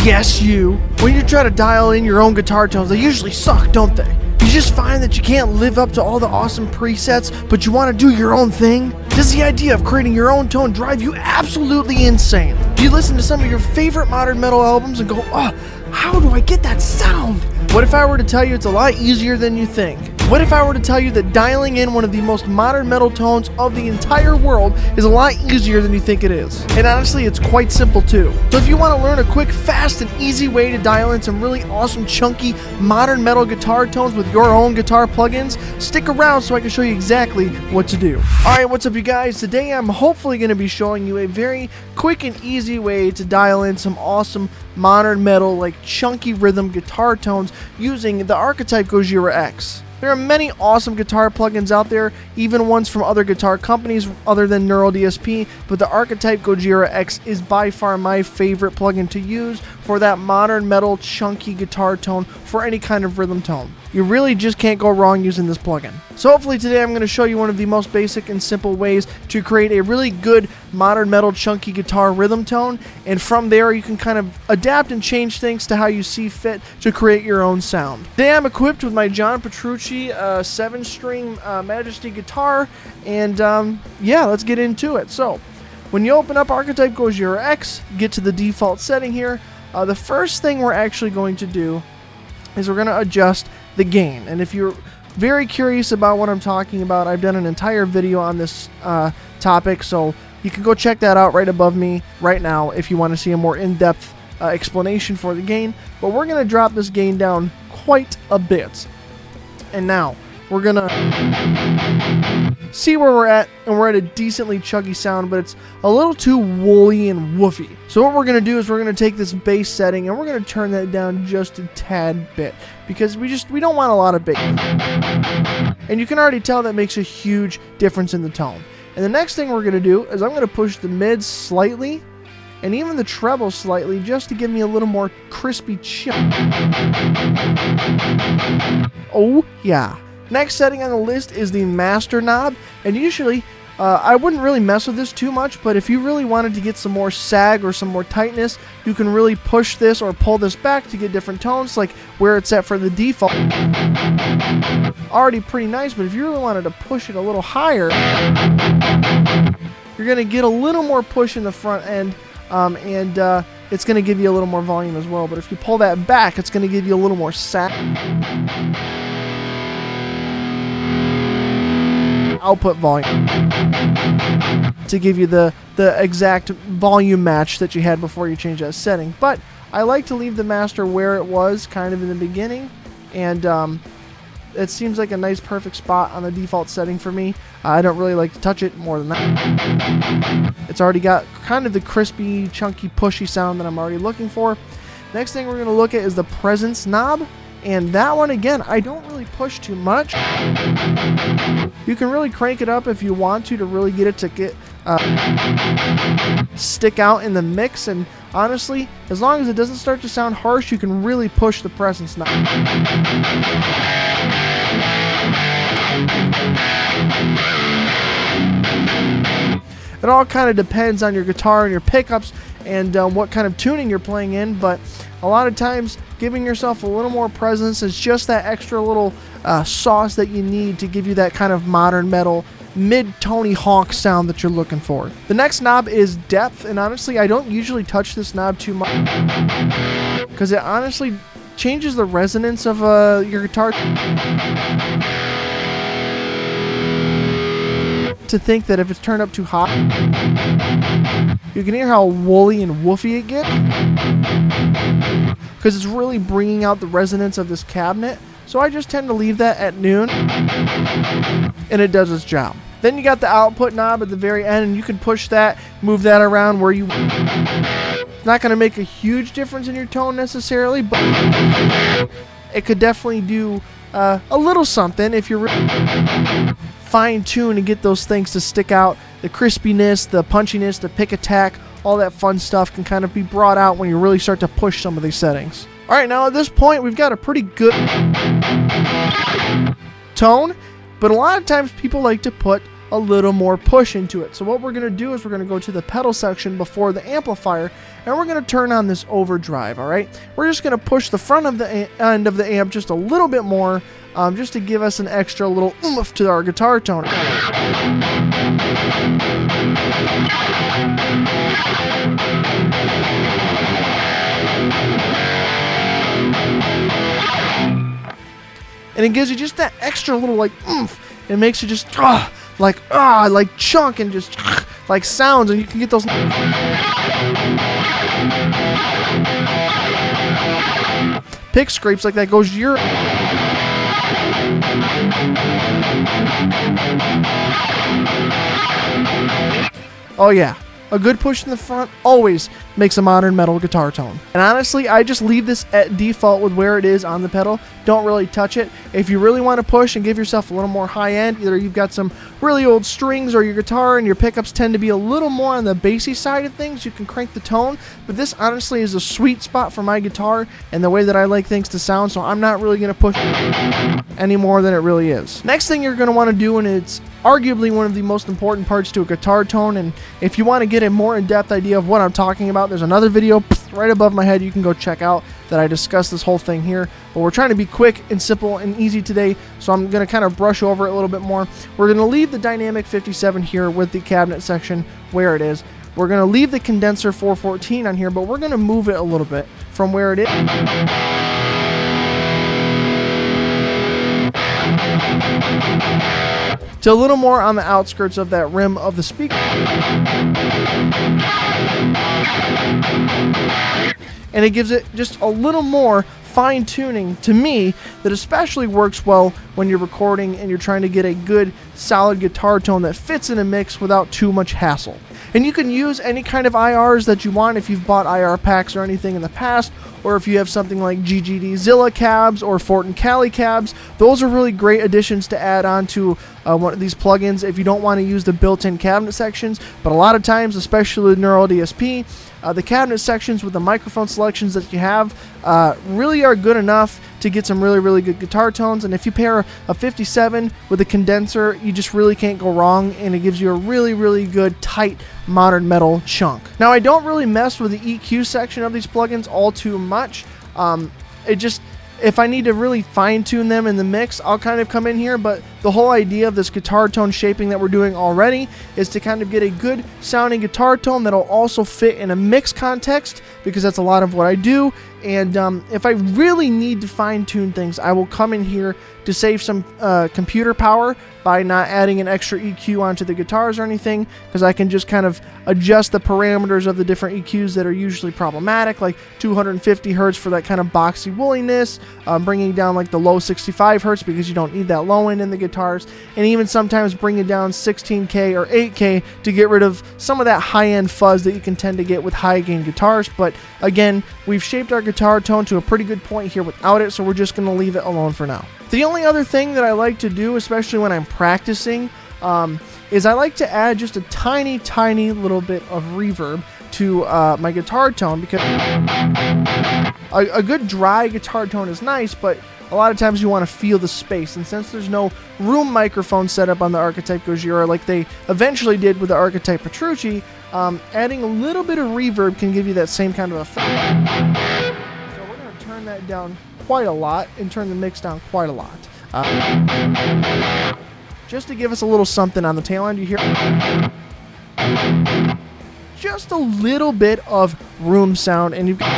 Yes, you. When you try to dial in your own guitar tones, they usually suck, don't they? You just find that you can't live up to all the awesome presets, but you want to do your own thing? Does the idea of creating your own tone drive you absolutely insane? Do you listen to some of your favorite modern metal albums and go, oh, how do I get that sound? What if I were to tell you it's a lot easier than you think? What if I were to tell you that dialing in one of the most modern metal tones of the entire world is a lot easier than you think it is? And honestly, it's quite simple too. So if you want to learn a quick, fast, and easy way to dial in some really awesome, chunky, modern metal guitar tones with your own guitar plugins, stick around so I can show you exactly what to do. Alright, what's up you guys? Today I'm hopefully going to be showing you a very quick and easy way to dial in some awesome modern metal, like chunky rhythm guitar tones using the Archetype Gojira X. There are many awesome guitar plugins out there, even ones from other guitar companies other than neuraldsp, but the Archetype Gojira X is by far my favorite plugin to use for that modern metal chunky guitar tone for any kind of rhythm tone. You really just can't go wrong using this plugin. So hopefully today I'm going to show you one of the most basic and simple ways to create a really good modern metal chunky guitar rhythm tone, and from there you can kind of adapt and change things to how you see fit to create your own sound. Today I'm equipped with my John Petrucci 7-string Majesty guitar, and yeah, let's get into it. So when you open up Archetype Gojira X, get to the default setting here, the first thing we're actually going to do is we're going to adjust the gain. And if you're very curious about what I'm talking about, I've done an entire video on this topic, so you can go check that out right above me right now if you want to see a more in-depth explanation for the gain. But we're going to drop this gain down quite a bit. And now we're going to see where we're at, and we're at a decently chuggy sound, but it's a little too woolly and woofy. So what we're going to do is we're going to take this bass setting and we're going to turn that down just a tad bit, because we don't want a lot of bass. And you can already tell that makes a huge difference in the tone. And the next thing we're going to do is I'm going to push the mids slightly and even the treble slightly, just to give me a little more crispy chill. Oh yeah. Next setting on the list is the master knob, and usually I wouldn't really mess with this too much, but if you really wanted to get some more sag or some more tightness, you can really push this or pull this back to get different tones, like where it's at for the default. Already pretty nice, but if you really wanted to push it a little higher, you're going to get a little more push in the front end, and it's going to give you a little more volume as well. But if you pull that back, it's going to give you a little more sag. Output volume to give you the exact volume match that you had before you changed that setting. But I like to leave the master where it was kind of in the beginning, and it seems like a nice perfect spot on the default setting for me. I don't really like to touch it more than that. It's already got kind of the crispy, chunky, pushy sound that I'm already looking for. Next thing we're going to look at is the presence knob. And that one, again, I don't really push too much. You can really crank it up if you want to really get it to stick out in the mix. And honestly, as long as it doesn't start to sound harsh, you can really push the presence knob. It all kind of depends on your guitar and your pickups and what kind of tuning you're playing in, but a lot of times giving yourself a little more presence is just that extra little sauce that you need to give you that kind of modern metal mid-tony honk sound that you're looking for. The next knob is depth, and honestly I don't usually touch this knob too much because it honestly changes the resonance of your guitar. To think that if it's turned up too hot, you can hear how woolly and woofy it gets, because it's really bringing out the resonance of this cabinet. So I just tend to leave that at noon, and it does its job. Then you got the output knob at the very end, and you can push that, move that around where you... It's not going to make a huge difference in your tone necessarily, but it could definitely do a little something if you're fine-tune and get those things to stick out. The crispiness, the punchiness, the pick attack, all that fun stuff can kind of be brought out when you really start to push some of these settings. Alright, now at this point we've got a pretty good tone, but a lot of times people like to put a little more push into it. So what we're going to do is we're going to go to the pedal section before the amplifier, and we're going to turn on this overdrive, all right? We're just going to push the front of the end of the amp just a little bit more, just to give us an extra little oomph to our guitar tone. And it gives you just that extra little like oomph. It makes you just like chunk and just like sounds, and you can get those pick scrapes like that Gojira. Oh yeah, a good push in the front always makes a modern metal guitar tone. And honestly, I just leave this at default with where it is on the pedal. Don't really touch it. If you really want to push and give yourself a little more high end, either you've got some really old strings or your guitar and your pickups tend to be a little more on the bassy side of things, you can crank the tone. But this honestly is a sweet spot for my guitar and the way that I like things to sound, so I'm not really going to push any more than it really is. Next thing you're going to want to do, and it's arguably one of the most important parts to a guitar tone, and if you want to get a more in-depth idea of what I'm talking about, there's another video right above my head you can go check out that I discuss this whole thing here. But we're trying to be quick and simple and easy today, so I'm going to kind of brush over it a little bit more. We're going to leave the dynamic 57 here with the cabinet section where it is. We're going to leave the condenser 414 on here, but we're going to move it a little bit from where it is to a little more on the outskirts of that rim of the speaker. And it gives it just a little more fine tuning to me that especially works well when you're recording and you're trying to get a good solid guitar tone that fits in a mix without too much hassle. And you can use any kind of IRs that you want if you've bought IR packs or anything in the past, or if you have something like GGD Zilla cabs or Fortin Cali cabs. Those are really great additions to add on to one of these plugins if you don't want to use the built-in cabinet sections. But a lot of times, especially with neuraldsp, the cabinet sections with the microphone selections that you have really are good enough to get some really good guitar tones. And if you pair a 57 with a condenser, you just really can't go wrong, and it gives you a really good tight modern metal chunk. Now, I don't really mess with the EQ section of these plugins all too much. If I need to really fine-tune them in the mix, I'll kind of come in here, but the whole idea of this guitar tone shaping that we're doing already is to kind of get a good sounding guitar tone that'll also fit in a mix context, because that's a lot of what I do. And if I really need to fine-tune things, I will come in here to save some computer power by not adding an extra EQ onto the guitars or anything, because I can just kind of adjust the parameters of the different EQs that are usually problematic, like 250 Hertz for that kind of boxy woolliness, bringing down like the low 65 Hertz because you don't need that low end in the guitars, and even sometimes bringing down 16K or 8K to get rid of some of that high-end fuzz that you can tend to get with high-gain guitars. But again, we've shaped our guitar tone to a pretty good point here without it, so we're just going to leave it alone for now. The only other thing that I like to do, especially when I'm practicing, is I like to add just a tiny little bit of reverb to my guitar tone, because a good dry guitar tone is nice, but a lot of times you want to feel the space. And since there's no room microphone set up on the Archetype Gojira like they eventually did with the Archetype Petrucci, adding a little bit of reverb can give you that same kind of effect. So we're going to turn that down quite a lot and turn the mix down quite a lot. Just to give us a little something on the tail end. You hear just a little bit of room sound, and you've got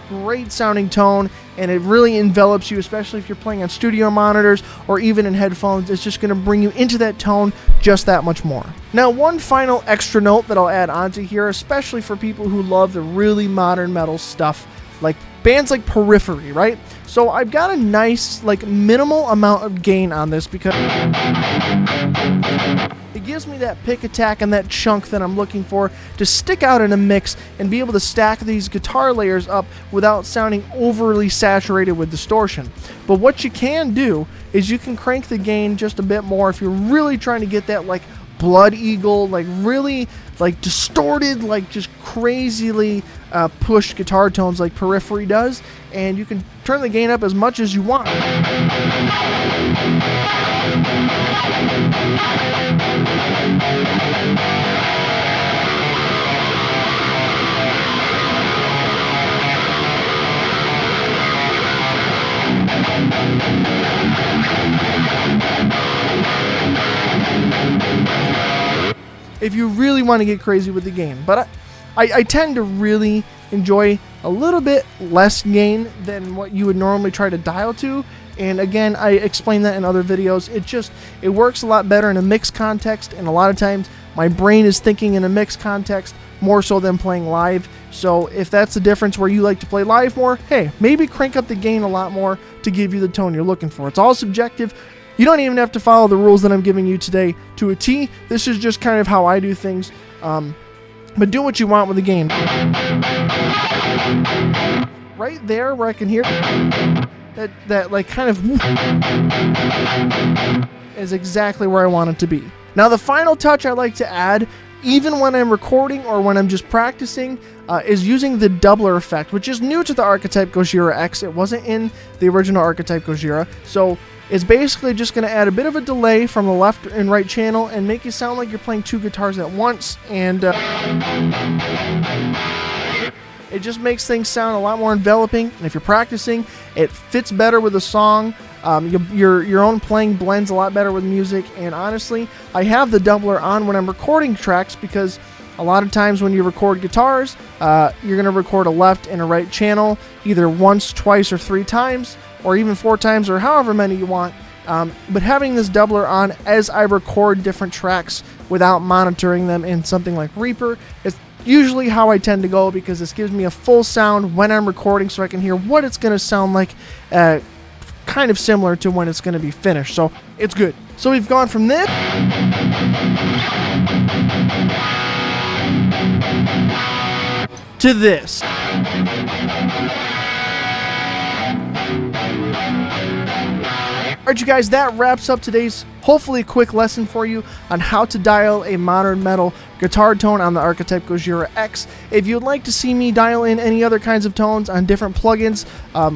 great sounding tone, and it really envelops you, especially if you're playing on studio monitors or even in headphones. It's just going to bring you into that tone just that much more. Now, one final extra note that I'll add onto here, especially for people who love the really modern metal stuff, like bands like Periphery, right? So I've got a nice, like, minimal amount of gain on this, because it gives me that pick attack and that chunk that I'm looking for to stick out in a mix and be able to stack these guitar layers up without sounding overly saturated with distortion. But what you can do is you can crank the gain just a bit more if you're really trying to get that, like, Blood Eagle, like really like distorted, like just crazily pushed guitar tones like Periphery does, and you can turn the gain up as much as you want. If you really want to get crazy with the gain. But I tend to really enjoy a little bit less gain than what you would normally try to dial to. And again, I explained that in other videos. It works a lot better in a mixed context, and a lot of times my brain is thinking in a mixed context more so than playing live. So if that's the difference where you like to play live more, hey, maybe crank up the gain a lot more to give you the tone you're looking for. It's all subjective. You don't even have to follow the rules that I'm giving you today to a T. This is just kind of how I do things. But do what you want with the gain. Right there where I can hear that like kind of is exactly where I want it to be. Now the final touch I like to add, even when I'm recording or when I'm just practicing, is using the doubler effect, which is new to the Archetype Gojira X. It wasn't in the original Archetype Gojira. So it's basically just going to add a bit of a delay from the left and right channel and make it sound like you're playing two guitars at once. And it just makes things sound a lot more enveloping. And if you're practicing, it fits better with the song. Your own playing blends a lot better with music. And honestly, I have the doubler on when I'm recording tracks because a lot of times when you record guitars, you're going to record a left and a right channel either once, twice, or 3 times, or even 4 times, or however many you want. But having this doubler on as I record different tracks without monitoring them in something like Reaper is usually how I tend to go, because this gives me a full sound when I'm recording so I can hear what it's going to sound like, kind of similar to when it's going to be finished. So it's good. So we've gone from this to this. Alright, you guys, that wraps up today's hopefully quick lesson for you on how to dial a modern metal guitar tone on the Archetype Gojira X. If you'd like to see me dial in any other kinds of tones on different plugins,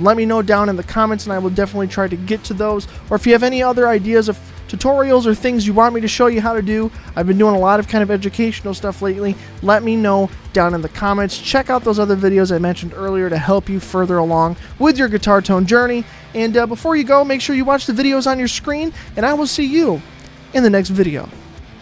let me know down in the comments and I will definitely try to get to those. Or if you have any other ideas of tutorials or things you want me to show you how to do, I've been doing a lot of kind of educational stuff lately, let me know down in the comments. Check out those other videos I mentioned earlier to help you further along with your guitar tone journey. And before you go, make sure you watch the videos on your screen, and I will see you in the next video.